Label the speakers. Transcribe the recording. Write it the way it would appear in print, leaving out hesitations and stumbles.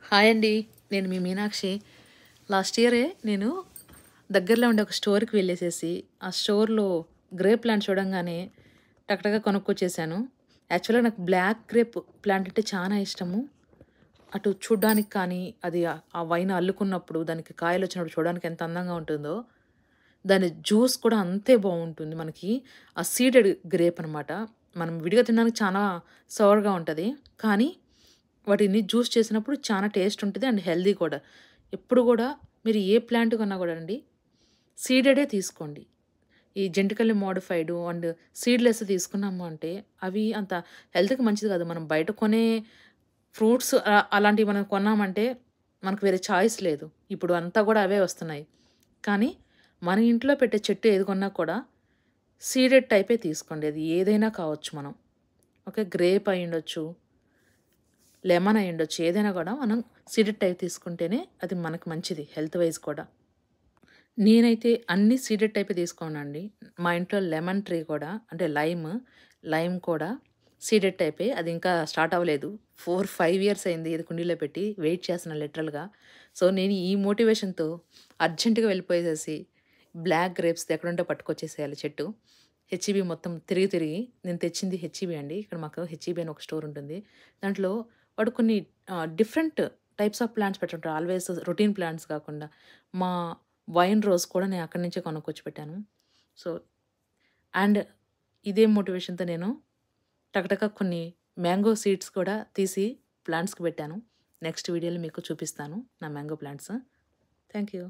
Speaker 1: Hi అండి. నేను మీ Meenakshi. Last ఇయరే నేను దగ్గరలో ఉండే ఒక స్టోర్‌కి వెళ్ళేసేసి, ఆ స్టోర్‌లో గ్రేప్ ప్లాంట్ చూడంగానే టకటక కొనుక్కొచ్చేసాను. యాక్చువల్‌గా నాకు బ్లాక్ గ్రేప్ ప్లాంట్ అంటే చానా ఇష్టము. అటు చూడ్డానికి కానీ, అది ఆ వైన్ అల్లుకున్నప్పుడు, దానికి కాయలొచ్చినప్పుడు చూడడానికి ఎంత అందంగా ఉంటుందో, దాని జ్యూస్ కూడా అంతే బావుంటుంది. మనకి ఆ సీడెడ్ గ్రేప్ అనమాట. మనం విడిగా తినడానికి చాలా సవర్‌గా ఉంటది. కానీ వాటిని జ్యూస్ చేసినప్పుడు చాలా టేస్ట్ ఉంటది. అండ్ హెల్తీ కూడా. ఎప్పుడు గూడా మీరు ఏ ప్లాంట్ కొన్నా గూడా అండి సీడెడే తీసుకోండి. ఈ జెనెటికల్లీ మోడిఫైడ్ అండ్ సీడ్‌లెస్ తీసుకున్నాము అంటే అవి అంత హెల్త్‌కి మంచిది కాదు. మనం బయట కొనే ఫ్రూట్స్ అలాంటివి మనం కొన్నామంటే మనకు వేరే చాయిస్ లేదు. ఇప్పుడు అంతా గూడా అవే వస్తున్నాయి. కానీ మన ఇంట్లో పెట్టే చెట్టు ఏది కొన్నా కూడా సీడెడ్ టైపే తీసుకోండి. అది ఏదైనా కావచ్చు మనం. ఓకే. గ్రేప్ అయ్యుండొచ్చు, లెమన్ అయ్యుండొచ్చు. ఏదైనా గూడా మనం సీడెడ్ టైప్ తీసుకుంటేనే అది మనకు మంచిది హెల్త్ వైస్ కూడా. నేనైతే అన్ని సీడెడ్ టైపే తీసుకోనండి. మా ఇంట్లో లెమన్ ట్రీ కూడా అంటే లైమ్ కూడా సీడెడ్ టైపే. అది ఇంకా స్టార్ట్ అవ్వలేదు. 4, 5 ఇయర్స్ అయింది ఇది కుండీలో పెట్టి. వెయిట్ చేస్తున్నా లిటరల్‌గా. సో, నేను ఈ మోటివేషన్‌తో అర్జెంట్‌గా వెళ్ళిపోయేసేసి బ్లాక్ గ్రేప్స్‌ది ఎక్కడుంటే పట్టుకొచ్చేసేయాలి చెట్టు. హెచ్‌ఈబీ మొత్తం తిరిగి తిరిగి నేను తెచ్చింది హెచ్‌ఈబీ అండి. ఇక్కడ మాకు హెచ్‌ఈబీ అని ఒక స్టోర్ ఉంటుంది. దాంట్లో వాడు కొన్ని డిఫరెంట్ టైప్స్ ఆఫ్ ప్లాంట్స్ పెట్టుంటారు. ఆల్వేస్ రొటీన్ ప్లాంట్స్ కాకుండా. మా వైన్ రోజ్ కూడా నేను అక్కడి నుంచే కొనుక్కొచ్చి పెట్టాను. సో, అండ్ ఇదే మోటివేషన్‌తో నేను టకటక కొన్ని మ్యాంగో సీడ్స్ కూడా తీసి ప్లాంట్స్‌కి పెట్టాను. నెక్స్ట్ వీడియోలో మీకు చూపిస్తాను నా మ్యాంగో ప్లాంట్స్. Thank you.